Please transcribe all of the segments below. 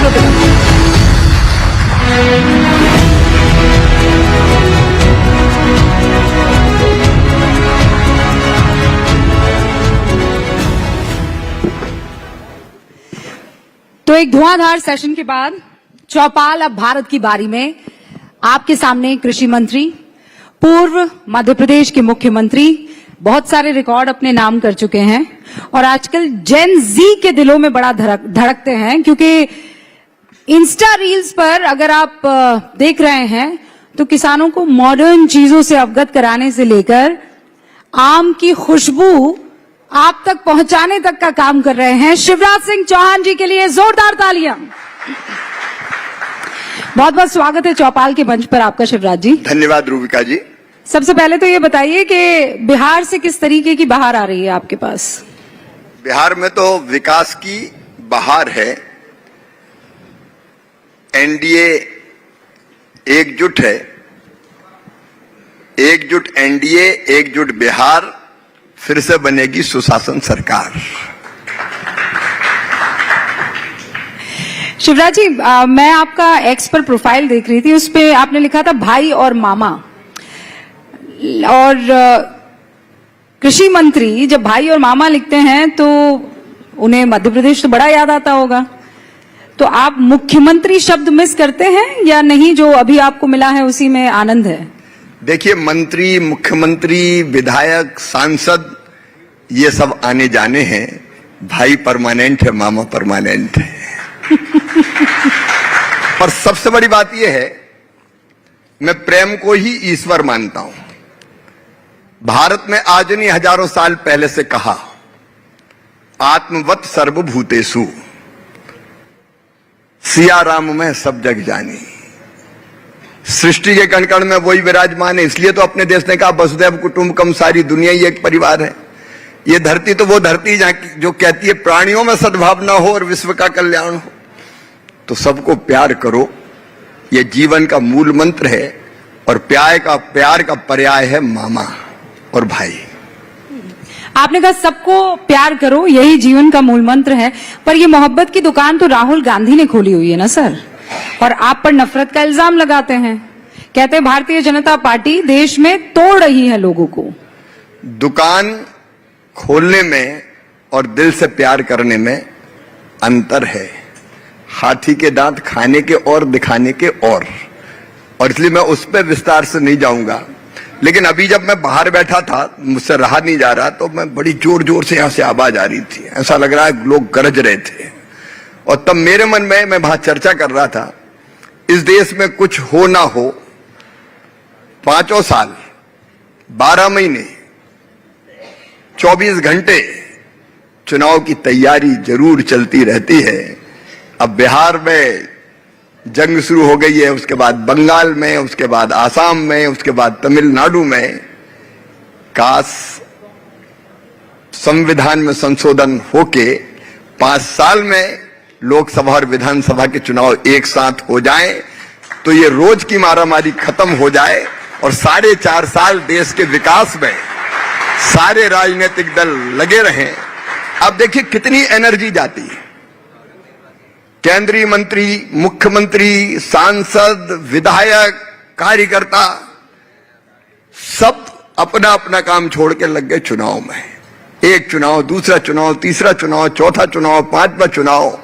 दोनों तरफ। तो एक धुआंधार सेशन के बाद चौपाल अब भारत की बारी में आपके सामने कृषि मंत्री, पूर्व मध्य प्रदेश के मुख्यमंत्री, बहुत सारे रिकॉर्ड अपने नाम कर चुके हैं और आजकल जेन जी के दिलों में बड़ा धड़कते हैं, क्योंकि इंस्टा रील्स पर अगर आप देख रहे हैं तो किसानों को मॉडर्न चीजों से अवगत कराने से लेकर आम की खुशबू आप तक पहुंचाने तक का काम कर रहे हैं शिवराज सिंह चौहान जी के लिए जोरदार तालियां। बहुत बहुत स्वागत है चौपाल के मंच पर आपका शिवराज जी। धन्यवाद रूबिका जी। सबसे पहले तो ये बताइए कि बिहार से किस तरीके की बहार आ रही है आपके पास? बिहार में तो विकास की बहार है। एनडीए एकजुट है, एकजुट एनडीए, एकजुट बिहार, फिर से बनेगी सुशासन सरकार। शिवराज जी, मैं आपका एक्स पर प्रोफाइल देख रही थी, उस पे आपने लिखा था भाई और मामा। और कृषि मंत्री जब भाई और मामा लिखते हैं तो उन्हें मध्य प्रदेश तो बड़ा याद आता होगा, तो आप मुख्यमंत्री शब्द मिस करते हैं या नहीं? जो अभी आपको मिला है उसी में आनंद है? देखिए, मंत्री, मुख्यमंत्री, विधायक, सांसद, ये सब आने जाने हैं। भाई परमानेंट है, मामा परमानेंट है। और सबसे बड़ी बात यह है, मैं प्रेम को ही ईश्वर मानता हूं। भारत में आज नहीं, हजारों साल पहले से कहा, आत्मवत सर्वभूतेषु, सिया राम में सब जग जानी। सृष्टि के कण कण में वही विराजमान है। इसलिए तो अपने देश ने कहा वसुधैव कुटुंबकम, सारी दुनिया ही एक परिवार है। ये धरती तो वो धरती जहां जो कहती है प्राणियों में सद्भावना हो और विश्व का कल्याण हो। तो सबको प्यार करो, ये जीवन का मूल मंत्र है। और प्यार का पर्याय है मामा और भाई। आपने कहा सबको प्यार करो, यही जीवन का मूल मंत्र है, पर ये मोहब्बत की दुकान तो राहुल गांधी ने खोली हुई है ना सर, और आप पर नफरत का इल्जाम लगाते हैं। कहते हैं भारतीय जनता पार्टी देश में तोड़ रही है लोगों को। दुकान खोलने में और दिल से प्यार करने में अंतर है। हाथी के दांत खाने के और दिखाने के और इसलिए मैं उस पर विस्तार से नहीं जाऊंगा। लेकिन अभी जब मैं बाहर बैठा था, मुझसे रहा नहीं जा रहा, तो मैं बड़ी जोर जोर से यहां से आवाज आ रही थी। ऐसा लग रहा है लोग गरज रहे थे। और तब मेरे मन में, मैं वहां चर्चा कर रहा था, इस देश में कुछ हो ना हो, 5 साल, 12 महीने, 24 घंटे चुनाव की तैयारी जरूर चलती रहती है। अब बिहार में जंग शुरू हो गई है, उसके बाद बंगाल में, उसके बाद आसाम में, उसके बाद तमिलनाडु में। काश संविधान में संशोधन होके 5 साल में लोकसभा और विधानसभा के चुनाव एक साथ हो जाएं, तो ये रोज की मारामारी खत्म हो जाए और 4.5 साल देश के विकास में सारे राजनीतिक दल लगे रहें। अब देखिए कितनी एनर्जी जाती है। केंद्रीय मंत्री, मुख्यमंत्री, सांसद, विधायक, कार्यकर्ता, सब अपना अपना काम छोड़ के लग गए चुनाव में। एक चुनाव, दूसरा चुनाव, तीसरा चुनाव, चौथा चुनाव, 5वां चुनाव।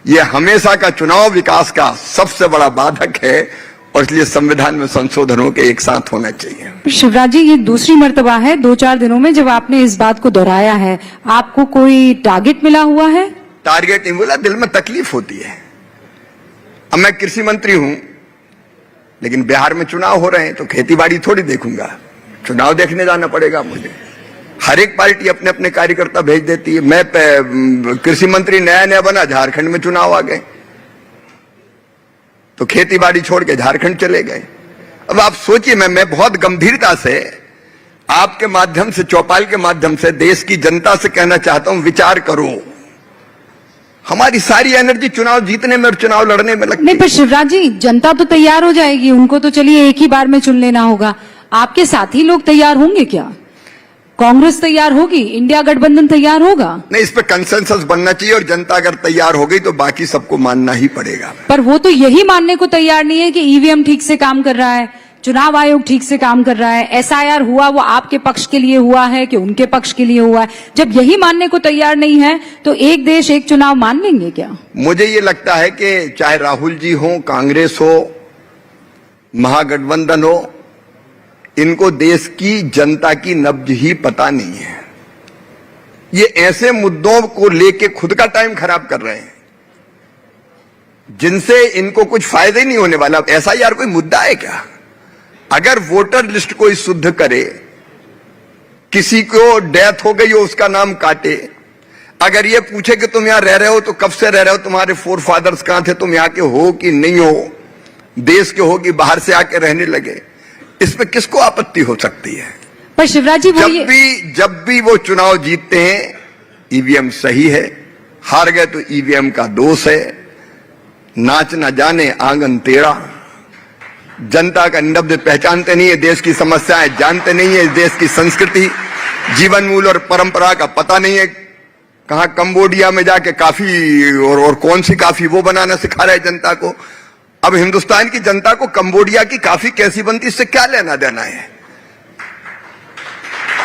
ये हमेशा का चुनाव विकास का सबसे बड़ा बाधक है और इसलिए संविधान में संशोधनों के एक साथ होना चाहिए। शिवराज जी, ये दूसरी मर्तबा है 2-4 दिनों में जब आपने इस बात को दोहराया है। आपको कोई टारगेट मिला हुआ है? टारगेट नहीं बोला, दिल में तकलीफ होती है। अब मैं कृषि मंत्री हूं, लेकिन बिहार में चुनाव हो रहे हैं, तो खेतीबाड़ी थोड़ी देखूंगा, चुनाव देखने जाना पड़ेगा मुझे। हर एक पार्टी अपने अपने कार्यकर्ता भेज देती है। मैं कृषि मंत्री नया बना, झारखंड में चुनाव आ गए, तो खेतीबाड़ी छोड़ के झारखंड चले गए। अब आप सोचिए, मैं बहुत गंभीरता से आपके माध्यम से, चौपाल के माध्यम से देश की जनता से कहना चाहता हूं, विचार करो। हमारी सारी एनर्जी चुनाव जीतने में और चुनाव लड़ने में लगती है। नहीं, पर शिवराज जी, जनता तो तैयार हो जाएगी, उनको तो चलिए एक ही बार में चुन लेना होगा। आपके साथी लोग तैयार होंगे क्या? कांग्रेस तैयार होगी, इंडिया गठबंधन तैयार होगा। नहीं, इस पे कंसेंसस बनना चाहिए और जनता अगर तैयार हो गई तो बाकी सबको मानना ही पड़ेगा। पर वो तो यही मानने को तैयार नहीं है कि ईवीएम ठीक से काम कर रहा है, चुनाव आयोग ठीक से काम कर रहा है, एसआईआर हुआ वो आपके पक्ष के लिए हुआ है कि उनके पक्ष के लिए हुआ है। जब यही मानने को तैयार नहीं है तो एक देश एक चुनाव मान लेंगे क्या? मुझे ये लगता है कि चाहे राहुल जी हो, कांग्रेस हो, महागठबंधन हो, इनको देश की जनता की नब्ज ही पता नहीं है। ये ऐसे मुद्दों को लेके खुद का टाइम खराब कर रहे हैं जिनसे इनको कुछ फायदा ही नहीं होने वाला। ऐसा यार कोई मुद्दा है क्या? अगर वोटर लिस्ट को शुद्ध करे, किसी को डेथ हो गई हो उसका नाम काटे, अगर ये पूछे कि तुम यहां रह रहे हो तो कब से रह रहे हो, तुम्हारे फोर फादर्स कहां थे, तुम यहां के हो कि नहीं हो, देश के हो कि बाहर से आके रहने लगे, इस पे किसको आपत्ति हो सकती है? पर शिवराज जी जब भी वो चुनाव जीतते हैं ईवीएम सही है, हार गए तो ईवीएम का दोष है, नाच न जाने आंगन टेढ़ा, जनता का नब्ज पहचानते नहीं है, देश की समस्याएं जानते नहीं है, देश की संस्कृति, जीवन मूल्य और परंपरा का पता नहीं है। कहां कंबोडिया में जाके काफी और कौन सी काफी वो बनाना सिखा रहे जनता को। अब हिंदुस्तान की जनता को कंबोडिया की काफी कैसी बनती इससे क्या लेना देना है?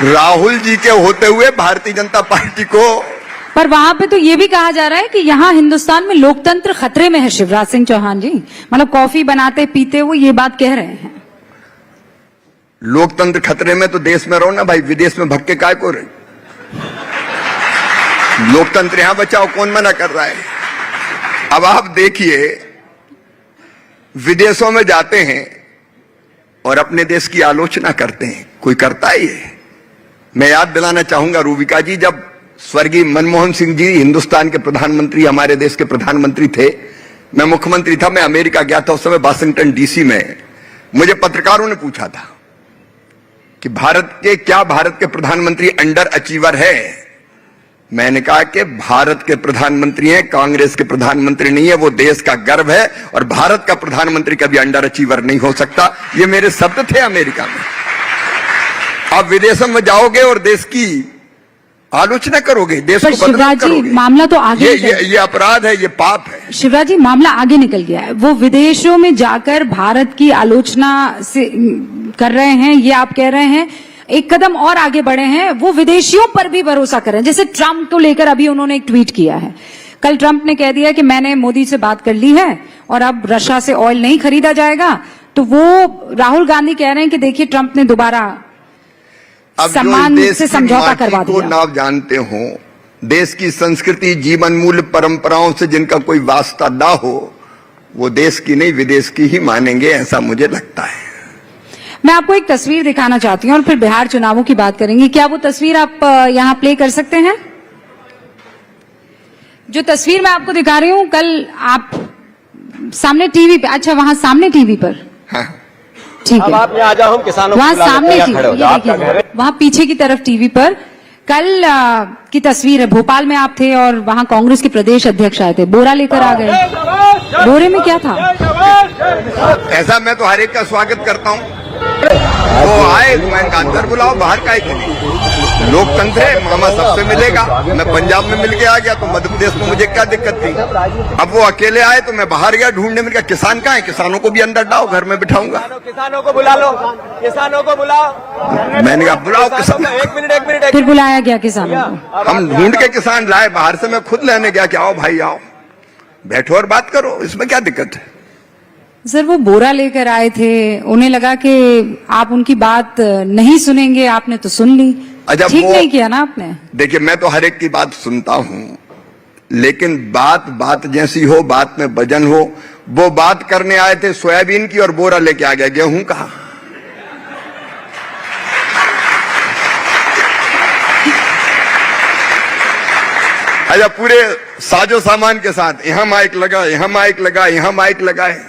राहुल जी के होते हुए भारतीय जनता पार्टी को। पर वहां पे तो ये भी कहा जा रहा है कि यहाँ हिंदुस्तान में लोकतंत्र खतरे में है। शिवराज सिंह चौहान जी मतलब कॉफी बनाते पीते वो ये बात कह रहे हैं। लोकतंत्र खतरे में तो देश में रहो ना भाई, विदेश में भक्के काय को रहे? लोकतंत्र यहां बचाओ, कौन मना कर रहा है? अब आप देखिए, विदेशों में जाते हैं और अपने देश की आलोचना करते हैं, कोई करता है ये? मैं याद दिलाना चाहूंगा रूबिका जी, जब स्वर्गीय मनमोहन सिंह जी हिंदुस्तान के प्रधानमंत्री, हमारे देश के प्रधानमंत्री थे, मैं मुख्यमंत्री था, मैं अमेरिका गया था उस समय वाशिंगटन डीसी में। मुझे पत्रकारों ने पूछा था कि भारत के प्रधानमंत्री अंडर अचीवर है? मैंने कहा कि भारत के प्रधानमंत्री हैं, कांग्रेस के प्रधानमंत्री नहीं है, वो देश का गर्व है और भारत का प्रधानमंत्री कभी अंडर अचीवर नहीं हो सकता। ये मेरे शब्द थे अमेरिका में। आप विदेशों में जाओगे और देश की आलोचना करोगे, देश को बदनाम करोगे। मामला तो आगे ये अपराध है, ये पाप है। शिवराज जी मामला आगे निकल गया है। वो विदेशों में जाकर भारत की आलोचना से कर रहे हैं, ये आप कह रहे हैं। एक कदम और आगे बढ़े हैं, वो विदेशियों पर भी भरोसा कर रहे हैं। जैसे ट्रंप को लेकर अभी उन्होंने एक ट्वीट किया है। कल ट्रंप ने कह दिया कि मैंने मोदी से बात कर ली है और अब रशिया से ऑयल नहीं खरीदा जाएगा। तो वो राहुल गांधी कह रहे हैं कि देखिए ट्रंप ने दोबारा सम्मान से समझौता करवा दिया। ना जानते हो, देश की संस्कृति, जीवन मूल्य, परंपराओं से जिनका कोई वास्ता ना हो, वो देश की नहीं विदेश की ही मानेंगे, ऐसा मुझे लगता है। मैं आपको एक तस्वीर दिखाना चाहती हूँ और फिर बिहार चुनावों की बात करेंगे। क्या वो तस्वीर आप यहाँ प्ले कर सकते हैं? जो तस्वीर मैं आपको दिखा रही हूँ, कल आप सामने टीवी पे, अच्छा वहां सामने टीवी पर, हाँ। ठीक है, आप यहाँ आ जाओ, हम किसानों वहां सामने टीवी, ये देखिए वहां पीछे की तरफ टीवी पर कल की तस्वीर है। भोपाल में आप थे और वहां कांग्रेस के प्रदेश अध्यक्ष आए थे, बोरा लेकर आ गए। बोरे में क्या था? ऐसा मैं तो हर एक का स्वागत करता हूँ। वो आए, मैं अंदर बुलाओ, बाहर का के लिए लोकतंत्र है, मामा सबसे मिलेगा। मैं पंजाब में मिल के आ गया तो मध्य प्रदेश में मुझे क्या दिक्कत थी? अब वो अकेले आए तो मैं बाहर गया ढूंढने में, किसान कहाँ है? किसानों को भी अंदर लाओ, घर में बिठाऊंगा। किसानों को बुला लो, किसानों को बुलाओ। मैंने कहा बुलाओ किसान। एक मिनट फिर बुलाया गया किसानों को। हम ढूंढ के किसान लाए, बाहर से मैं खुद लेने गया कि आओ भाई आओ, बैठो और बात करो, इसमें क्या दिक्कत है? सर वो बोरा लेकर आए थे, उन्हें लगा कि आप उनकी बात नहीं सुनेंगे, आपने तो सुन ली। ठीक नहीं किया ना आपने? देखिए मैं तो हर एक की बात सुनता हूं, लेकिन बात जैसी हो, बात में वजन हो। वो बात करने आए थे सोयाबीन की और बोरा लेके आ गया गेहूं का। अच्छा, पूरे साजो सामान के साथ, यहां माइक लगा, यहां माइक लगा, यहां माइक लगाए,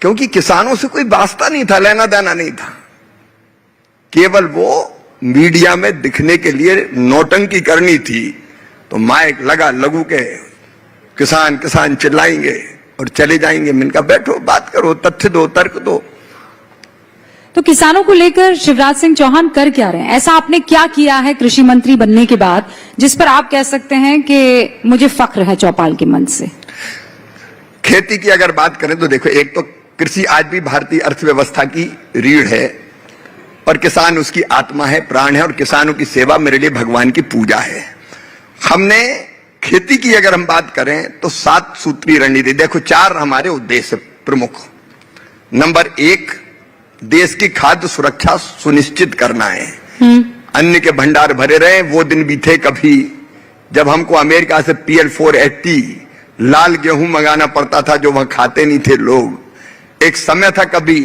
क्योंकि किसानों से कोई वास्ता नहीं था, लेना देना नहीं था। केवल वो मीडिया में दिखने के लिए नौटंकी करनी थी। तो माइक लगा, लगू के किसान किसान चिल्लाएंगे और चले जाएंगे। मैंने कहा बैठो, बात करो, तथ्य दो, तर्क दो। तो किसानों को लेकर शिवराज सिंह चौहान कर क्या रहे हैं? ऐसा आपने क्या किया है कृषि मंत्री बनने के बाद जिस पर आप कह सकते हैं कि मुझे फख्र है चौपाल के मंच से? खेती की अगर बात करें तो देखो, एक तो कृषि आज भी भारतीय अर्थव्यवस्था की रीढ़ है और किसान उसकी आत्मा है, प्राण है, और किसानों की सेवा मेरे लिए भगवान की पूजा है। हमने खेती की अगर हम बात करें तो 7 सूत्री रणनीति, देखो 4 हमारे उद्देश्य प्रमुख। नंबर 1, देश की खाद्य सुरक्षा सुनिश्चित करना है। अन्न के भंडार भरे रहे। वो दिन भी थे कभी जब हमको अमेरिका से PL 480 लाल गेहूं मंगाना पड़ता था जो वहां खाते नहीं थे लोग। एक समय था कभी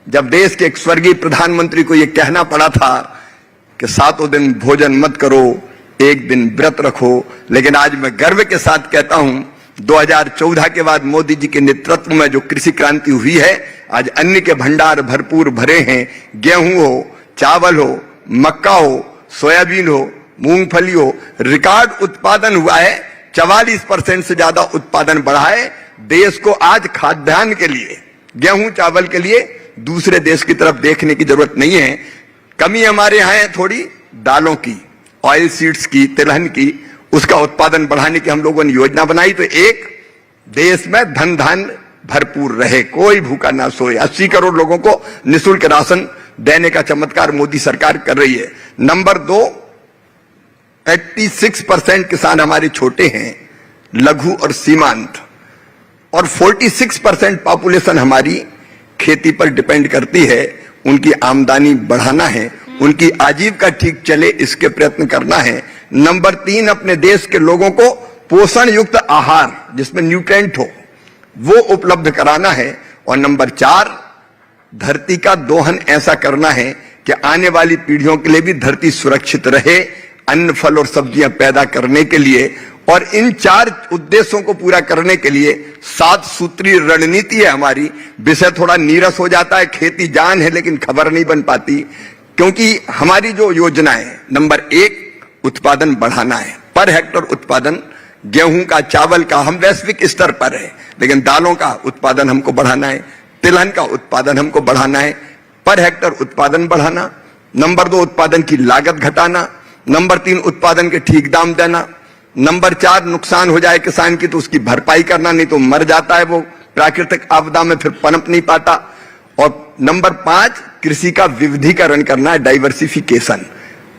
जब देश के एक स्वर्गीय प्रधानमंत्री को यह कहना पड़ा था कि 7 दिन भोजन मत करो, 1 दिन व्रत रखो। लेकिन आज मैं गर्व के साथ कहता हूं 2014 के बाद मोदी जी के नेतृत्व में जो कृषि क्रांति हुई है, आज अन्न के भंडार भरपूर भरे हैं। गेहूं हो, चावल हो, मक्का हो, सोयाबीन हो, मूंगफली हो, रिकॉर्ड उत्पादन हुआ है। 44% से ज्यादा उत्पादन बढ़ा है। देश को आज खाद्यान्न के लिए, गेहूं चावल के लिए दूसरे देश की तरफ देखने की जरूरत नहीं है। कमी हमारे यहां है थोड़ी दालों की, ऑयल सीड्स की, तिलहन की, उसका उत्पादन बढ़ाने की हम लोगों ने योजना बनाई। तो एक, देश में धन धान्य भरपूर रहे, कोई भूखा ना सोए। 80 करोड़ लोगों को निःशुल्क राशन देने का चमत्कार मोदी सरकार कर रही है। नंबर 2, 86% किसान हमारे छोटे हैं, लघु और सीमांत, और 46% पॉपुलेशन हमारी खेती पर डिपेंड करती है। उनकी आमदनी बढ़ाना है, उनकी आजीविका ठीक चले, इसके प्रयत्न करना है। नंबर 3, अपने देश के लोगों को पोषण युक्त आहार जिसमें न्यूट्रिएंट हो वो उपलब्ध कराना है। और नंबर 4, धरती का दोहन ऐसा करना है कि आने वाली पीढ़ियों के लिए भी धरती सुरक्षित रहे, अन्न फल और सब्जियां पैदा करने के लिए। और इन 4 उद्देश्यों को पूरा करने के लिए 7 सूत्री रणनीति है हमारी। विषय थोड़ा नीरस हो जाता है, खेती जान है लेकिन खबर नहीं बन पाती, क्योंकि हमारी जो योजना है, नंबर 1, उत्पादन बढ़ाना है। पर हेक्टर उत्पादन गेहूं का, चावल का हम वैश्विक स्तर पर है, लेकिन दालों का उत्पादन हमको बढ़ाना है, तिलहन का उत्पादन हमको बढ़ाना है, पर हेक्टर उत्पादन बढ़ाना। नंबर 2, उत्पादन की लागत घटाना। नंबर 3, उत्पादन के ठीक दाम देना। नंबर 4, नुकसान हो जाए किसान की तो उसकी भरपाई करना, नहीं तो मर जाता है वो प्राकृतिक आपदा में, फिर पनप नहीं पाता। और नंबर 5, कृषि का विविधीकरण करना है, डाइवर्सिफिकेशन।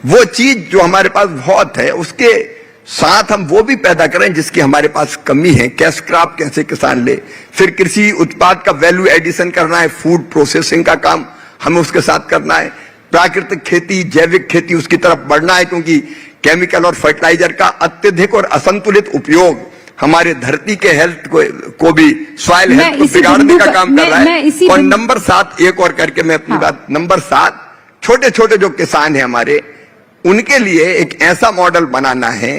वो चीज जो हमारे पास बहुत है उसके साथ हम वो भी पैदा करें जिसकी हमारे पास कमी है। कैश क्रॉप कैसे किसान ले, फिर कृषि उत्पाद का वैल्यू एडिशन करना है, फूड प्रोसेसिंग का काम हमें उसके साथ करना है। प्राकृतिक खेती, जैविक खेती, उसकी तरफ बढ़ना है, क्योंकि केमिकल और फर्टिलाइजर का अत्यधिक और असंतुलित उपयोग हमारे धरती के हेल्थ को भी, सॉइल हेल्थ को बिगाड़ने का काम कर रहा है। और नंबर 7, एक और करके मैं अपनी बात, नंबर 7, छोटे छोटे जो किसान हैं हमारे, उनके लिए एक ऐसा मॉडल बनाना है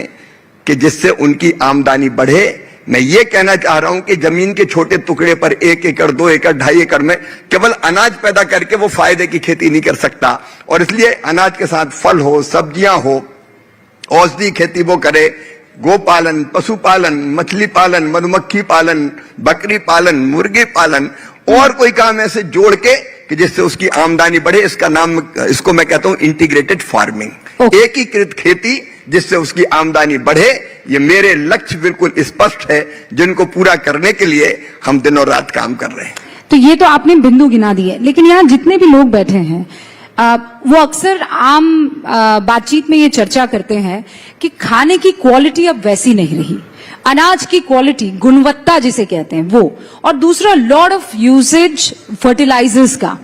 कि जिससे उनकी आमदनी बढ़े। मैं ये कहना चाह रहा हूं कि जमीन के छोटे टुकड़े पर 1 एकड़, 2 एकड़, 2.5 एकड़ में केवल अनाज पैदा करके वो फायदे की खेती नहीं कर सकता, और इसलिए अनाज के साथ फल हो, सब्जियां हो, औषधि खेती वो करे, गोपालन, पशुपालन, मछली पालन, मधुमक्खी पालन, बकरी पालन, मुर्गी पालन, और कोई काम ऐसे जोड़ के कि जिससे उसकी आमदनी बढ़े। इसका नाम, इसको मैं कहता हूं इंटीग्रेटेड फार्मिंग, एकीकृत खेती, जिससे उसकी आमदनी बढ़े। ये मेरे लक्ष्य बिल्कुल स्पष्ट है, जिनको पूरा करने के लिए हम दिनों रात काम कर रहे हैं। तो ये तो आपने बिंदु गिना दी है, लेकिन यहाँ जितने भी लोग बैठे हैं वो अक्सर आम बातचीत में ये चर्चा करते हैं कि खाने की क्वालिटी अब वैसी नहीं रही, अनाज की क्वालिटी, गुणवत्ता जिसे कहते हैं वो, और दूसरा लॉट ऑफ यूसेज फर्टिलाइजर्स का,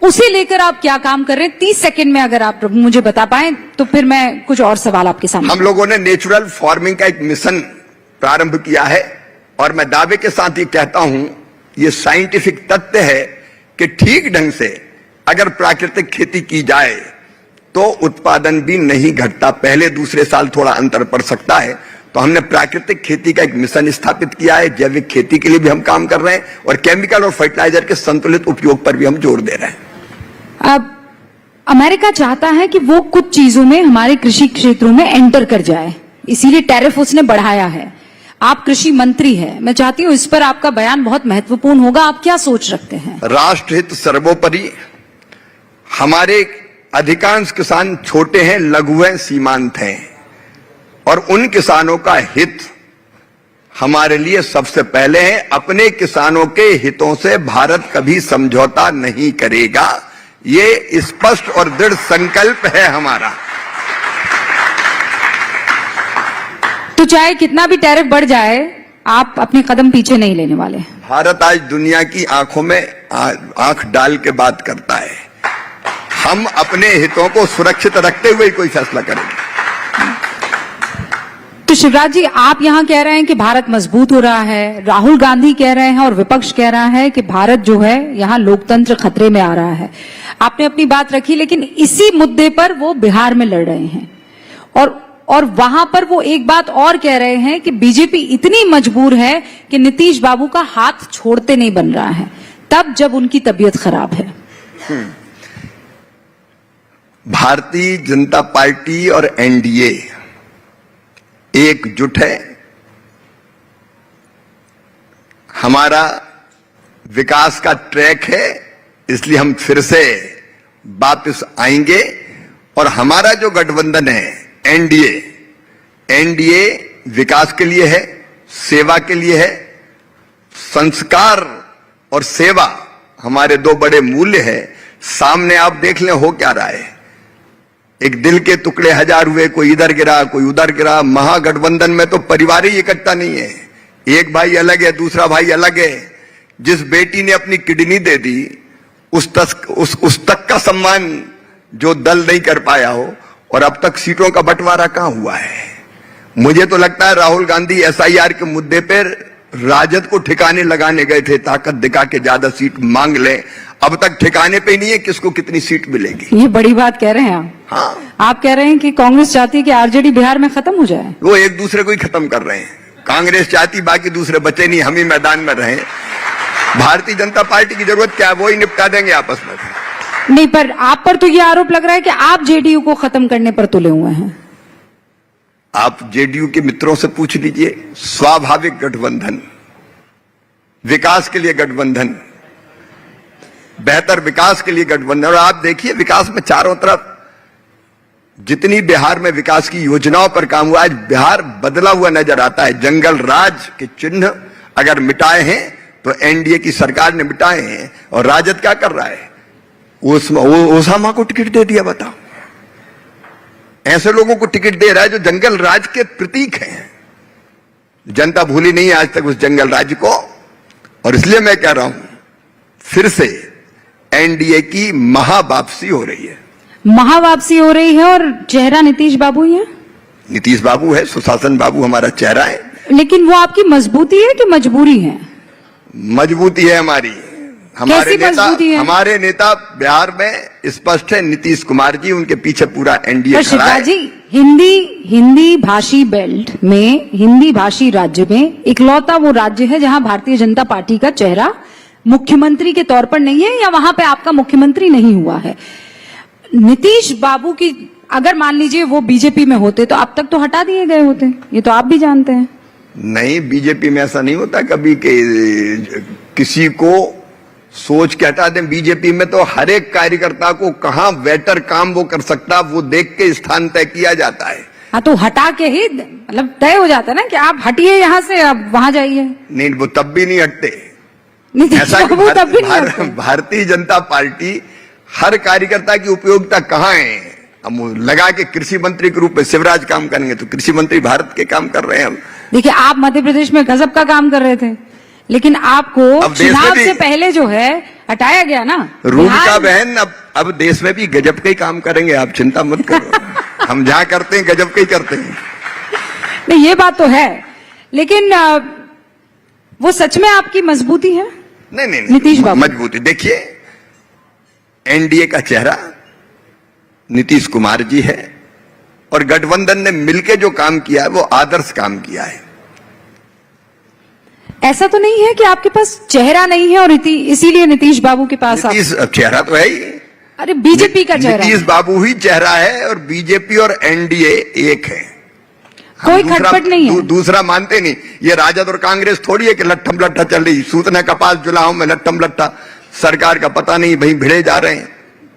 उसे लेकर आप क्या काम कर रहे हैं? 30 सेकंड में अगर आप मुझे बता पाएं तो फिर मैं कुछ और सवाल आपके सामने। हम लोगों ने नेचुरल फार्मिंग का एक मिशन प्रारंभ किया है, और मैं दावे के साथ ये कहता हूं, ये साइंटिफिक तथ्य है कि ठीक ढंग से अगर प्राकृतिक खेती की जाए तो उत्पादन भी नहीं घटता। पहले दूसरे साल थोड़ा अंतर पड़ सकता है, तो हमने प्राकृतिक खेती का एक मिशन स्थापित किया है। जैविक खेती के लिए भी हम काम कर रहे हैं, और केमिकल और फर्टिलाइजर के संतुलित उपयोग पर भी हम जोर दे रहे हैं। अब अमेरिका चाहता है कि वो कुछ चीजों में हमारे कृषि क्षेत्रों में एंटर कर जाए, इसीलिए टैरिफ उसने बढ़ाया है। आप कृषि मंत्री हैं, मैं चाहती हूं इस पर आपका बयान बहुत महत्वपूर्ण होगा। आप क्या सोच रखते हैं? राष्ट्रहित सर्वोपरि, हमारे अधिकांश किसान छोटे हैं, लघु हैं, सीमांत हैं, और उन किसानों का हित हमारे लिए सबसे पहले है। अपने किसानों के हितों से भारत कभी समझौता नहीं करेगा, ये स्पष्ट और दृढ़ संकल्प है हमारा। तो चाहे कितना भी टैरिफ बढ़ जाए, आप अपने कदम पीछे नहीं लेने वाले। भारत आज दुनिया की आंखों में आंख डाल के बात करता है। हम अपने हितों को सुरक्षित रखते हुए कोई फैसला करेंगे। तो शिवराज जी, आप यहां कह रहे हैं कि भारत मजबूत हो रहा है, राहुल गांधी कह रहे हैं और विपक्ष कह रहा है कि भारत जो है यहां लोकतंत्र खतरे में आ रहा है। आपने अपनी बात रखी, लेकिन इसी मुद्दे पर वो बिहार में लड़ रहे हैं और वहां पर वो एक बात और कह रहे हैं कि बीजेपी इतनी मजबूर है कि नीतीश बाबू का हाथ छोड़ते नहीं बन रहा है, तब जब उनकी तबीयत खराब है। भारतीय जनता पार्टी और एनडीए एकजुट है। हमारा विकास का ट्रैक है, इसलिए हम फिर से वापस आएंगे। और हमारा जो गठबंधन है एनडीए विकास के लिए है, सेवा के लिए है। संस्कार और सेवा हमारे दो बड़े मूल्य है। सामने आप देख लें हो क्या रहा है। एक दिल के टुकड़े हजार हुए, कोई इधर गिरा कोई उधर गिरा। महागठबंधन में तो परिवार ही इकट्ठा नहीं है, एक भाई अलग है, दूसरा भाई अलग है। जिस बेटी ने अपनी किडनी दे दी, उस तक का सम्मान जो दल नहीं कर पाया हो, और अब तक सीटों का बंटवारा कहां हुआ है। मुझे तो लगता है राहुल गांधी एसआईआर के मुद्दे पर राजद को ठिकाने लगाने गए थे, ताकत दिखा के ज्यादा सीट मांग ले। अब तक ठिकाने पे नहीं है किसको कितनी सीट मिलेगी। ये बड़ी बात कह रहे हैं आप। हाँ, आप कह रहे हैं कि कांग्रेस चाहती है कि आरजेडी बिहार में खत्म हो जाए। वो एक दूसरे को ही खत्म कर रहे हैं। कांग्रेस चाहती बाकी दूसरे बचे नहीं, हम ही मैदान में रहे। भारतीय जनता पार्टी की जरूरत क्या है, वो ही निपटा देंगे आपस में। नहीं, पर आप पर तो ये आरोप लग रहा है कि आप जेडीयू को खत्म करने पर तुले हुए हैं। आप जेडीयू के मित्रों से पूछ लीजिए। स्वाभाविक गठबंधन, विकास के लिए गठबंधन, बेहतर विकास के लिए गठबंधन। और आप देखिए विकास में चारों तरफ जितनी बिहार में विकास की योजनाओं पर काम हुआ, आज बिहार बदला हुआ नजर आता है। जंगल राज के चिन्ह अगर मिटाए हैं तो एनडीए की सरकार ने मिटाए हैं। और राजद क्या कर रहा है, ओसामा को टिकट दे दिया। बताओ, ऐसे लोगों को टिकट दे रहा है जो जंगल राज के प्रतीक हैं। जनता भूली नहीं है आज तक उस जंगल राज को। और इसलिए मैं कह रहा हूं, फिर से एनडीए की महावापसी हो रही है। महावापसी हो रही है, और चेहरा नीतीश बाबू ही है। नीतीश बाबू है, सुशासन बाबू हमारा चेहरा है। लेकिन वो आपकी मजबूती है कि मजबूरी है? मजबूती है हमारी। हमारे नेता बिहार में स्पष्ट है, नीतीश कुमार जी, उनके पीछे पूरा एनडीए खड़ा है। जी, हिंदी भाषी बेल्ट में, हिंदी भाषी राज्य में इकलौता वो राज्य है जहां भारतीय जनता पार्टी का चेहरा मुख्यमंत्री के तौर पर नहीं है, या वहां पे आपका मुख्यमंत्री नहीं हुआ है। नीतीश बाबू की अगर मान लीजिए वो बीजेपी में होते तो अब तक तो हटा दिए गए होते, ये तो आप भी जानते हैं। नहीं, बीजेपी में ऐसा नहीं होता कभी कि किसी को सोच के हटा दें। बीजेपी में तो हर एक कार्यकर्ता को कहां बेटर काम वो कर सकता, वो देख के स्थान तय किया जाता है। हाँ, तो हटा के ही मतलब तय हो जाता है ना कि आप हटिए यहां से, अब वहां जाइए। नहीं, वो तब भी नहीं हटते। ऐसा भारतीय जनता पार्टी हर कार्यकर्ता की उपयोगिता कहां है। हम लगा के कृषि मंत्री के रूप में शिवराज काम करेंगे तो कृषि मंत्री भारत के काम कर रहे हैं हम। देखिए, आप मध्य प्रदेश में गजब का काम कर रहे थे, लेकिन आपको चुनाव से पहले जो है हटाया गया ना। रूबिका बहन, अब देश में भी गजब का ही काम करेंगे, आप चिंता मत करो। हम जहां करते हैं गजब का ही करते हैं। नहीं, ये बात तो है, लेकिन वो सच में आपकी मजबूती है? नहीं, नीतीश बाबू मजबूती देखिए, एनडीए का चेहरा नीतीश कुमार जी है, और गठबंधन ने मिलकर जो काम किया है वो आदर्श काम किया है। ऐसा तो नहीं है कि आपके पास चेहरा नहीं है और इसीलिए नीतीश बाबू के पास चेहरा तो है ही। अरे बीजेपी का चेहरा, नीतीश बाबू ही चेहरा है, और बीजेपी और एनडीए एक है। कोई खटपट नहीं है। दूसरा मानते नहीं। ये राजद और कांग्रेस थोड़ी है कि लट्ठम लट्ठा चल रही, सूतना कपास जुलाओं में लट्ठम लट्ठा। सरकार का पता नहीं, भाई भिड़े जा रहे हैं।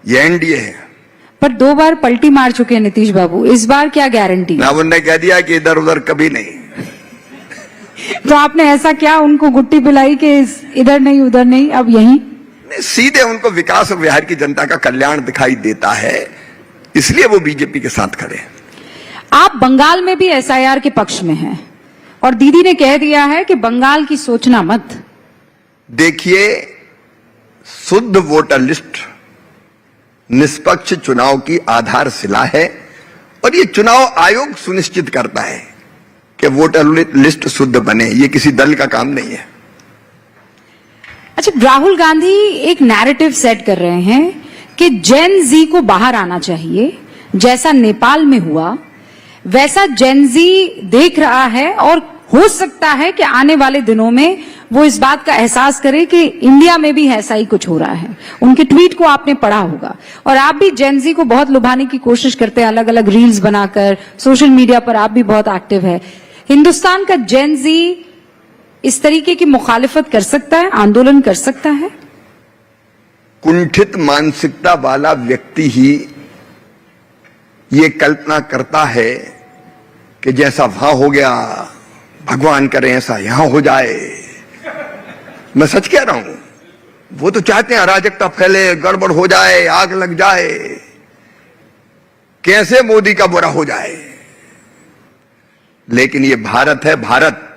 ये एनडीए है पर 2 बार पलटी मार चुके हैं नीतीश बाबू, इस बार क्या गारंटी? ना, उन्होंने कह दिया कि इधर उधर कभी नहीं। तो आपने ऐसा क्या उनको गुट्टी पिलाई कि इधर नहीं उधर नहीं, अब यहीं? सीधे उनको विकास और बिहार की जनता का कल्याण दिखाई देता है, इसलिए वो बीजेपी के साथ खड़े हैं। आप बंगाल में भी एसआईआर के पक्ष में हैं और दीदी ने कह दिया है कि बंगाल की सोचना मत। देखिए, शुद्ध वोटर लिस्ट निष्पक्ष चुनाव की आधारशिला है और ये चुनाव आयोग सुनिश्चित करता है कि वोटर लिस्ट शुद्ध बने, ये किसी दल का काम नहीं है। अच्छा, राहुल गांधी एक नैरेटिव सेट कर रहे हैं कि जेन जी को बाहर आना चाहिए, जैसा नेपाल में हुआ वैसा जेन जी देख रहा है और हो सकता है कि आने वाले दिनों में वो इस बात का एहसास करे कि इंडिया में भी ऐसा ही कुछ हो रहा है। उनके ट्वीट को आपने पढ़ा होगा और आप भी जेन जी को बहुत लुभाने की कोशिश करते हैं, अलग अलग रील्स बनाकर, सोशल मीडिया पर आप भी बहुत एक्टिव है। हिंदुस्तान का जेन जी इस तरीके की मुखालिफत कर सकता है, आंदोलन कर सकता है? कुंठित मानसिकता वाला व्यक्ति ही ये कल्पना करता है कि जैसा वहां हो गया, भगवान करे ऐसा यहां हो जाए। मैं सच कह रहा हूं, वो तो चाहते हैं अराजकता फैले, गड़बड़ हो जाए, आग लग जाए, कैसे मोदी का बुरा हो जाए। लेकिन ये भारत है, भारत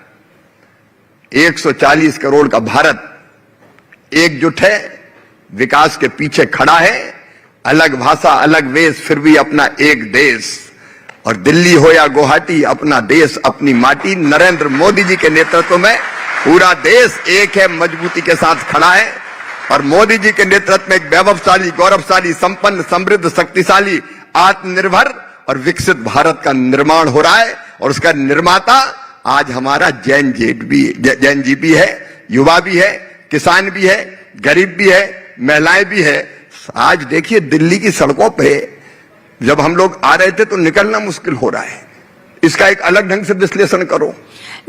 140 करोड़ का भारत एकजुट है, विकास के पीछे खड़ा है, अलग भाषा अलग वेश फिर भी अपना एक देश। और दिल्ली हो या गुवाहाटी, अपना देश अपनी माटी। नरेंद्र मोदी जी के नेतृत्व में पूरा देश एक है, मजबूती के साथ खड़ा है और मोदी जी के नेतृत्व में एक वैभवशाली, गौरवशाली, संपन्न, समृद्ध, शक्तिशाली, आत्मनिर्भर और विकसित भारत का निर्माण हो रहा है। और उसका निर्माता आज हमारा जैन जी भी है, युवा भी है, किसान भी है, गरीब भी है, महिलाएं भी है। आज देखिए दिल्ली की सड़कों पे जब हम लोग आ रहे थे तो निकलना मुश्किल हो रहा है। इसका एक अलग ढंग से विश्लेषण करो।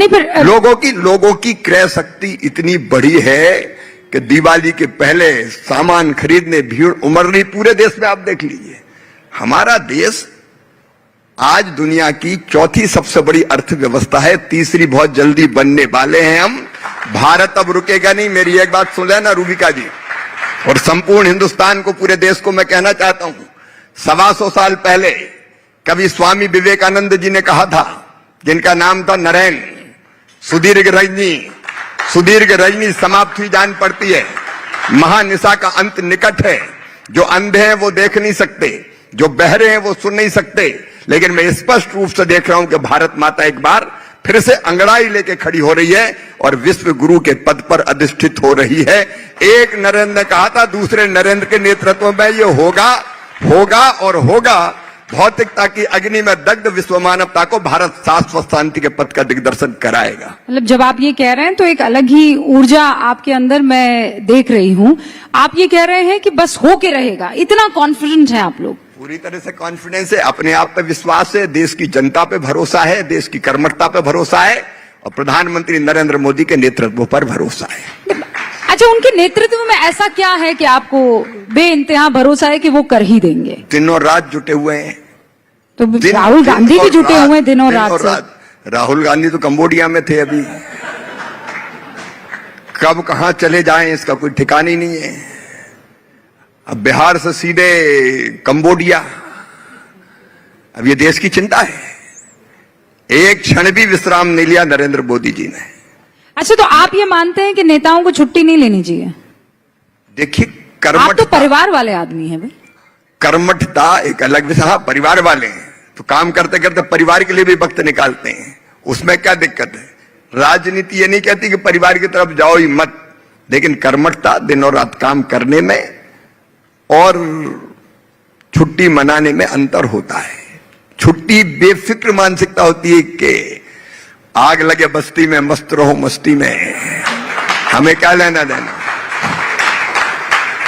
नहीं, पर लोगों की क्रय शक्ति इतनी बड़ी है कि दिवाली के पहले सामान खरीदने भीड़ उमड़ रही पूरे देश में। आप देख लीजिए, हमारा देश आज दुनिया की चौथी सबसे बड़ी अर्थव्यवस्था है, तीसरी बहुत जल्दी बनने वाले हैं हम। भारत अब रुकेगा नहीं। मेरी एक बात सुन लेना रूबिका जी, और संपूर्ण हिंदुस्तान को, पूरे देश को मैं कहना चाहता हूं, 125 साल पहले कभी स्वामी विवेकानंद जी ने कहा था, जिनका नाम था नरेन, सुदीर्घ रजनी समाप्त हुई जान पड़ती है, महानिशा का अंत निकट है। जो अंधे हैं वो देख नहीं सकते, जो बहरे हैं वो सुन नहीं सकते, लेकिन मैं स्पष्ट रूप से देख रहा हूं कि भारत माता एक बार फिर से अंगड़ाई लेके खड़ी हो रही है और विश्व गुरु के पद पर अधिष्ठित हो रही है। एक नरेंद्र ने कहा था, दूसरे नरेंद्र के नेतृत्व में ये होगा और होगा। भौतिकता की अग्नि में दग्ध विश्व मानवता को भारत शाश्वत शांति के पथ का दिग्दर्शन कराएगा। मतलब जब आप ये कह रहे हैं तो एक अलग ही ऊर्जा आपके अंदर मैं देख रही हूं। आप ये कह रहे हैं कि बस हो के रहेगा, इतना कॉन्फिडेंट है आप लोग? पूरी तरह से कॉन्फिडेंस है, अपने आप पे विश्वास है, देश की जनता पे भरोसा है, देश की कर्मठता पे भरोसा है और प्रधानमंत्री नरेंद्र मोदी के नेतृत्व पर भरोसा है। अच्छा, उनके नेतृत्व में ऐसा क्या है कि आपको बेइंतहा भरोसा है कि वो कर ही देंगे? दिनों रात जुटे हुए हैं। तो राहुल गांधी भी जुटे हुए हैं दिनों रात। राहुल गांधी तो कंबोडिया में थे, अभी कब कहां चले जाएं इसका कोई ठिकाना ही नहीं है। अब बिहार से सीधे कंबोडिया, अब ये देश की चिंता है। एक क्षण भी विश्राम नहीं लिया नरेंद्र मोदी जी ने। अच्छा, तो आप ये मानते हैं कि नेताओं को छुट्टी नहीं लेनी चाहिए? देखिए, आप तो परिवार वाले आदमी हैं भाई। कर्मठता एक अलग विषय। हाँ, परिवार वाले हैं तो काम करते करते परिवार के लिए भी वक्त निकालते हैं, उसमें क्या दिक्कत है। राजनीति ये नहीं कहती कि परिवार की तरफ जाओ ही मत, लेकिन कर्मठता, दिनों रात काम करने में और छुट्टी मनाने में अंतर होता है। छुट्टी बेफिक्र मानसिकता होती है कि आग लगे बस्ती में, मस्त रहो मस्ती में, हमें क्या लेना देना।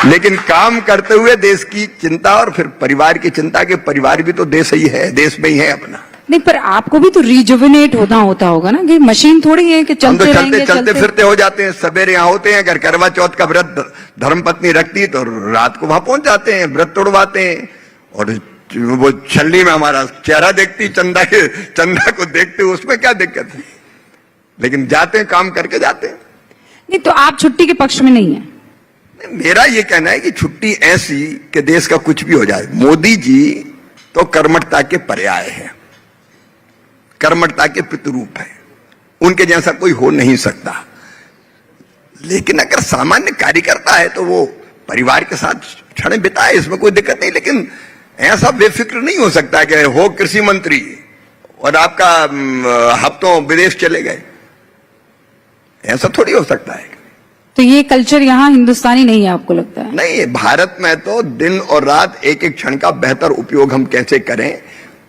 लेकिन काम करते हुए देश की चिंता और फिर परिवार की चिंता, के परिवार भी तो देश ही है, देश में ही है अपना। नहीं, पर आपको भी तो रिजुविनेट होता होगा ना, कि मशीन थोड़ी है कि हम तो चलते चलते रहेंगे चलते फिरते हो जाते हैं। सवेरे यहाँ होते हैं, अगर करवा चौथ का व्रत धर्मपत्नी रखती तो रात को वहां पहुंच जाते हैं, व्रत तोड़वाते हैं। और वो छलनी में हमारा चेहरा देखती, चंदा को देखते, उसमें क्या दिक्कत है, लेकिन जाते हैं, काम करके जाते हैं। नहीं, तो आप छुट्टी के पक्ष में नहीं है। मेरा ये कहना है कि छुट्टी ऐसी कि देश का कुछ भी हो जाए। मोदी जी तो कर्मठता के पर्याय है, कर्मठता के प्रतिरूप है, उनके जैसा कोई हो नहीं सकता। लेकिन अगर सामान्य कार्यकर्ता है तो वो परिवार के साथ क्षण बिताए, इसमें कोई दिक्कत नहीं। लेकिन ऐसा बेफिक्र नहीं हो सकता कि हो कृषि मंत्री और आपका हफ्तों विदेश चले गए, ऐसा थोड़ी हो सकता है। तो ये कल्चर यहाँ हिंदुस्तानी नहीं है, आपको लगता है? नहीं, भारत में तो दिन और रात एक एक क्षण का बेहतर उपयोग हम कैसे करें।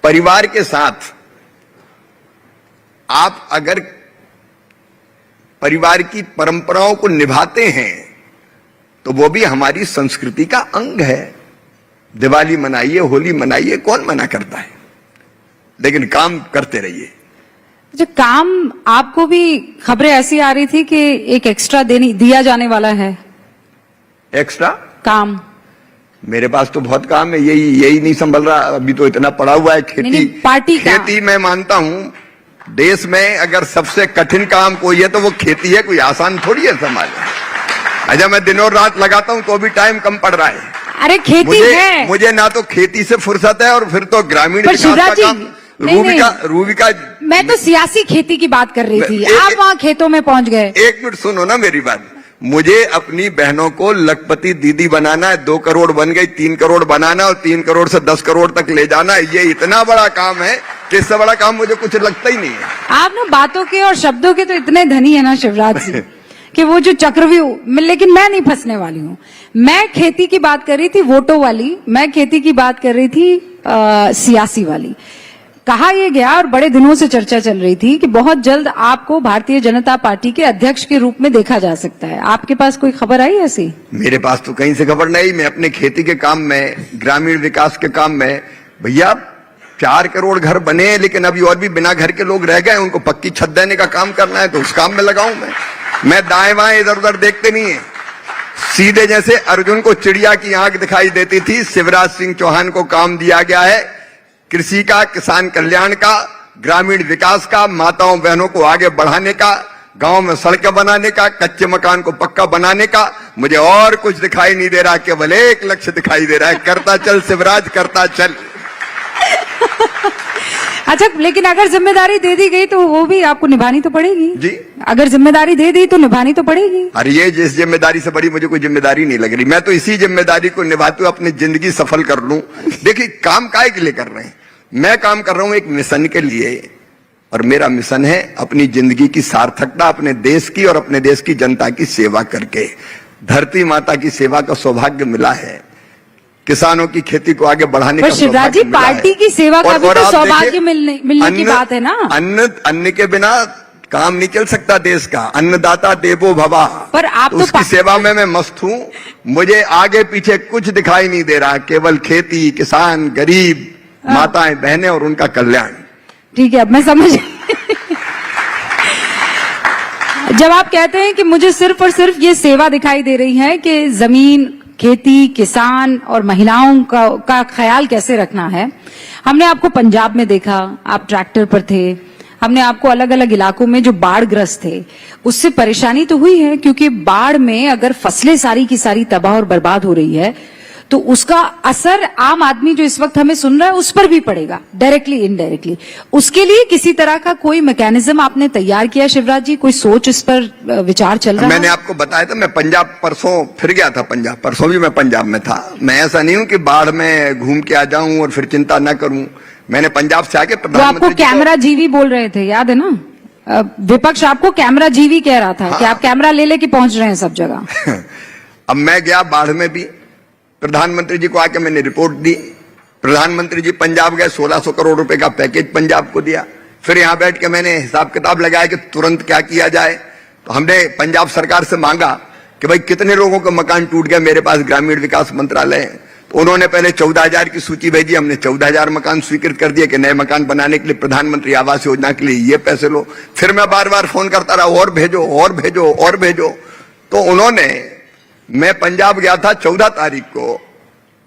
परिवार के साथ आप अगर परिवार की परंपराओं को निभाते हैं तो वो भी हमारी संस्कृति का अंग है। दिवाली मनाइए, होली मनाइए, कौन मना करता है, लेकिन काम करते रहिए। जो काम, आपको भी खबरें ऐसी आ रही थी कि एक एक्स्ट्रा दिया जाने वाला है एक्स्ट्रा काम। मेरे पास तो बहुत काम है, यही नहीं संभल रहा। अभी तो इतना पड़ा हुआ है खेती। नहीं, पार्टी का। खेती मैं मानता हूं देश में अगर सबसे कठिन काम कोई है तो वो खेती है, कोई आसान थोड़ी है संभालना। अच्छा, मैं दिनों रात लगाता हूं तो भी टाइम कम पड़ रहा है। अरे खेती है, मुझे ना तो खेती से फुर्सत है और फिर तो ग्रामीण पर विकास का शिवराज जी, काम। रूबिका मैं तो सियासी खेती की बात कर रही थी, आप वहाँ खेतों में पहुंच गए। एक मिनट सुनो ना मेरी बात। मुझे अपनी बहनों को लखपति दीदी बनाना है, 2 करोड़ बन गई, 3 करोड़ बनाना और 3 करोड़ से 10 करोड़ तक ले जाना। ये इतना बड़ा काम है कि इससे बड़ा काम मुझे कुछ लगता ही नहीं है। आप ना बातों के और शब्दों के तो इतने धनी है ना शिवराज जी कि वो जो चक्रव्यूह, लेकिन मैं नहीं फंसने वाली हूँ। मैं खेती की बात कर रही थी, वोटों वाली। मैं खेती की बात कर रही थी सियासी वाली। कहा यह गया और बड़े दिनों से चर्चा चल रही थी कि बहुत जल्द आपको भारतीय जनता पार्टी के अध्यक्ष के रूप में देखा जा सकता है। आपके पास कोई खबर आई ऐसी? मेरे पास तो कहीं से खबर नहीं। मैं अपने खेती के काम में, ग्रामीण विकास के काम में, भैया 4 करोड़ घर बने, लेकिन अभी और भी बिना घर के लोग रह गए, उनको पक्की छत देने का काम करना है, तो उस काम में लगाऊं मैं दाएं बाएं इधर उधर देखते नहीं है। सीधे जैसे अर्जुन को चिड़िया की आंख दिखाई देती थी, शिवराज सिंह चौहान को काम दिया गया है कृषि का, किसान कल्याण का, ग्रामीण विकास का, माताओं बहनों को आगे बढ़ाने का, गांव में सड़कें बनाने का, कच्चे मकान को पक्का बनाने का। मुझे और कुछ दिखाई नहीं दे रहा, केवल एक लक्ष्य दिखाई दे रहा है, करता चल शिवराज, करता चल। अच्छा, लेकिन अगर जिम्मेदारी दे दी गई तो वो भी आपको निभानी तो पड़ेगी जी। अगर जिम्मेदारी दे दी तो निभानी तो पड़ेगी। अरे ये जिस जिम्मेदारी से बड़ी मुझे कोई जिम्मेदारी नहीं लग रही। मैं तो इसी जिम्मेदारी को निभाते हुए अपनी जिंदगी सफल कर लूं। देखिए, काम काहे के लिए कर रहे हैं? मैं काम कर रहा हूं एक मिशन के लिए, और मेरा मिशन है अपनी जिंदगी की सार्थकता अपने देश की और अपने देश की जनता की सेवा करके। धरती माता की सेवा का सौभाग्य मिला है, किसानों की खेती को आगे बढ़ाने का शिवराज जी, पार्टी की सेवा का भी तो सौभाग्य मिलने की बात है ना। अन्न के बिना काम नहीं चल सकता देश का। अन्नदाता देवो भवा। पर आप तो उसकी सेवा में मैं मस्त हूं। मुझे आगे पीछे कुछ दिखाई नहीं दे रहा, केवल खेती, किसान, गरीब, माताएं बहनें और उनका कल्याण। ठीक है, अब मैं समझ जब आप कहते हैं कि मुझे सिर्फ और सिर्फ ये सेवा दिखाई दे रही है कि जमीन, खेती, किसान और महिलाओं का ख्याल कैसे रखना है। हमने आपको पंजाब में देखा, आप ट्रैक्टर पर थे। हमने आपको अलग अलग इलाकों में जो बाढ़ ग्रस्त थे उससे परेशानी तो हुई है, क्योंकि बाढ़ में अगर फसलें सारी की सारी तबाह और बर्बाद हो रही है तो उसका असर आम आदमी जो इस वक्त हमें सुन रहा है उस पर भी पड़ेगा, डायरेक्टली इनडायरेक्टली। उसके लिए किसी तरह का कोई मैकेनिज्म आपने तैयार किया शिवराज जी? कोई सोच इस पर विचार चल रहा है? मैंने आपको बताया था, मैं पंजाब परसों फिर गया था। पंजाब परसों भी मैं पंजाब में था। मैं ऐसा नहीं हूं कि बाढ़ में घूम के आ जाऊं और फिर चिंता न करूं। मैंने पंजाब से आके प्रधानमंत्री आपको कैमरा जीवी बोल रहे थे, याद है ना? विपक्ष आपको कैमरा जीवी कह रहा था। हाँ। कि आप कैमरा ले लेके पहुंच रहे हैं सब जगह। अब मैं गया बाढ़ में भी, प्रधानमंत्री जी को आके मैंने रिपोर्ट दी। प्रधानमंत्री जी पंजाब गए, 1600 करोड़ रुपए का पैकेज पंजाब को दिया। फिर यहां बैठ के मैंने हिसाब किताब लगाया कि तुरंत क्या किया जाए। तो हमने पंजाब सरकार से मांगा कि भाई कितने लोगों का मकान टूट गया, मेरे पास ग्रामीण विकास मंत्रालय है। उन्होंने पहले 14,000 की सूची भेजी, हमने 14,000 मकान स्वीकृत कर दिए कि नए मकान बनाने के लिए प्रधानमंत्री आवास योजना के लिए ये पैसे लो। फिर मैं बार बार फोन करता रहा, और भेजो और भेजो और भेजो। तो उन्होंने, मैं पंजाब गया था 14 तारीख को,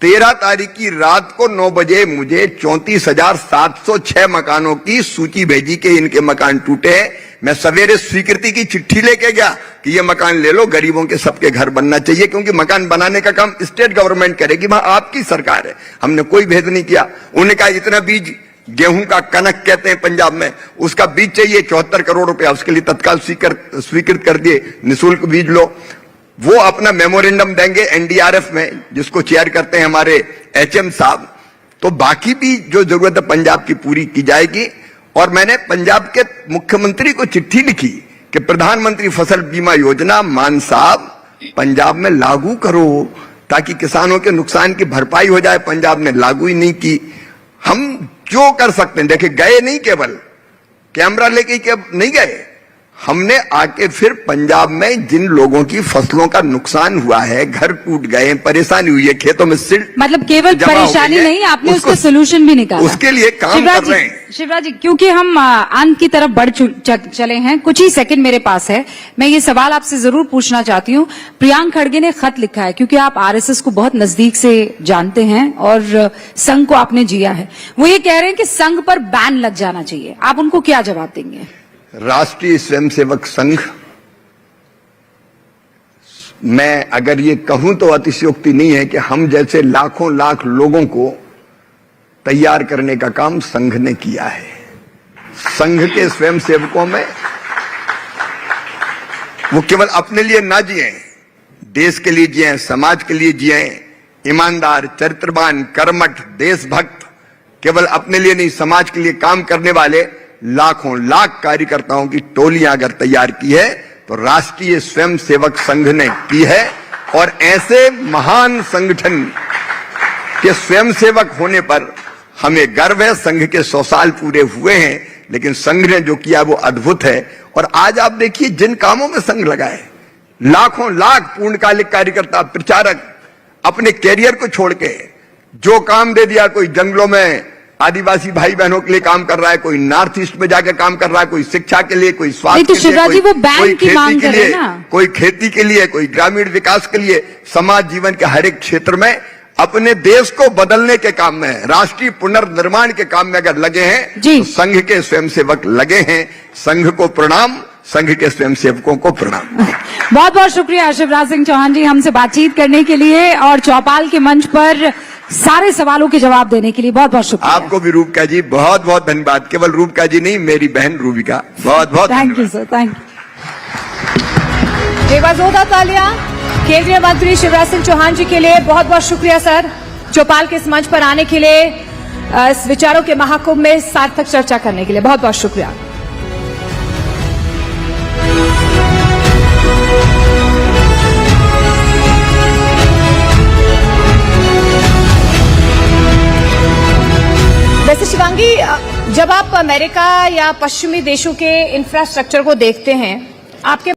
13 तारीख की रात को 9 बजे मुझे 34,706 मकानों की सूची भेजी कि इनके मकान टूटे हैं। मैं सवेरे स्वीकृति की चिट्ठी लेके गया कि ये मकान ले लो, गरीबों के सबके घर बनना चाहिए, क्योंकि मकान बनाने का काम स्टेट गवर्नमेंट करेगी, वहां आपकी सरकार है। हमने कोई भेद नहीं किया। उन्होंने कहा इतना बीज, गेहूं का कनक कहते हैं पंजाब में, उसका बीज चाहिए 74 करोड़ रुपया, उसके लिए तत्काल स्वीकृत कर दिए, निःशुल्क बीज लो। वो अपना मेमोरेंडम देंगे एनडीआरएफ में, जिसको चेयर करते हैं हमारे एचएम साहब। तो बाकी भी जो जरूरत है पंजाब की पूरी की जाएगी। और मैंने पंजाब के मुख्यमंत्री को चिट्ठी लिखी कि प्रधानमंत्री फसल बीमा योजना मान साहब पंजाब में लागू करो, ताकि किसानों के नुकसान की भरपाई हो जाए। पंजाब ने लागू ही नहीं की। हम जो कर सकते हैं, देखिए गए नहीं, केवल कैमरा लेके नहीं गए, हमने आके फिर पंजाब में जिन लोगों की फसलों का नुकसान हुआ है, घर टूट गए, परेशानी हुई है, खेतों में सिल्ट, मतलब केवल परेशानी नहीं, आपने उसका सोल्यूशन भी निकाला। उसके लिए काम कर रहे हैं। शिवराज जी, क्योंकि हम अंत की तरफ बढ़ चले हैं, कुछ ही सेकंड मेरे पास है, मैं ये सवाल आपसे जरूर पूछना चाहती हूँ। प्रियांक खड़गे ने खत लिखा है, क्योंकि आप आरएसएस को बहुत नजदीक से जानते हैं और संघ को आपने जिया है। वो ये कह रहे हैं कि संघ पर बैन लग जाना चाहिए, आप उनको क्या जवाब देंगे? राष्ट्रीय स्वयंसेवक संघ, मैं अगर ये कहूं तो अतिशयोक्ति नहीं है कि हम जैसे लाखों लाख लोगों को तैयार करने का काम संघ ने किया है। संघ के स्वयंसेवकों में वो केवल अपने लिए ना जिए, देश के लिए जिए, समाज के लिए जिए, ईमानदार, चरित्रवान, कर्मठ, देशभक्त, केवल अपने लिए नहीं समाज के लिए काम करने वाले लाखों लाख कार्यकर्ताओं की टोलियां अगर तैयार की है तो राष्ट्रीय स्वयंसेवक संघ ने की है। और ऐसे महान संगठन के स्वयंसेवक होने पर हमें गर्व है। संघ के 100 साल पूरे हुए हैं, लेकिन संघ ने जो किया वो अद्भुत है। और आज आप देखिए जिन कामों में संघ लगा है, लाखों लाख पूर्णकालिक कार्यकर्ता, प्रचारक अपने कैरियर को छोड़ के जो काम दे दिया, कोई जंगलों में आदिवासी भाई बहनों के लिए काम कर रहा है, कोई नॉर्थ ईस्ट में जाकर काम कर रहा है, कोई शिक्षा के लिए, कोई स्वास्थ्य के लिए, कोई खेती के लिए, कोई खेती के लिए, कोई ग्रामीण विकास के लिए, समाज जीवन के हर एक क्षेत्र में अपने देश को बदलने के काम में, राष्ट्रीय पुनर्निर्माण के काम में अगर लगे हैं तो संघ के स्वयंसेवक लगे हैं। संघ को प्रणाम, संघ के स्वयंसेवकों को प्रणाम। बहुत बहुत शुक्रिया शिवराज सिंह चौहान जी हमसे बातचीत करने के लिए और चौपाल के मंच पर सारे सवालों के जवाब देने के लिए बहुत बहुत शुक्रिया। आपको भी रूबिका जी बहुत बहुत धन्यवाद। केवल रूबिका जी नहीं, मेरी बहन रूबिका, बहुत बहुत thank you sir, thank you. बेवजह तालियां केंद्रीय मंत्री शिवराज सिंह चौहान जी के लिए। बहुत बहुत शुक्रिया सर, चौपाल के इस मंच पर आने के लिए, इस विचारों के महाकुंभ में सार्थक चर्चा करने के लिए बहुत बहुत शुक्रिया। वैसे शिवांगी, जब आप अमेरिका या पश्चिमी देशों के इंफ्रास्ट्रक्चर को देखते हैं, आपके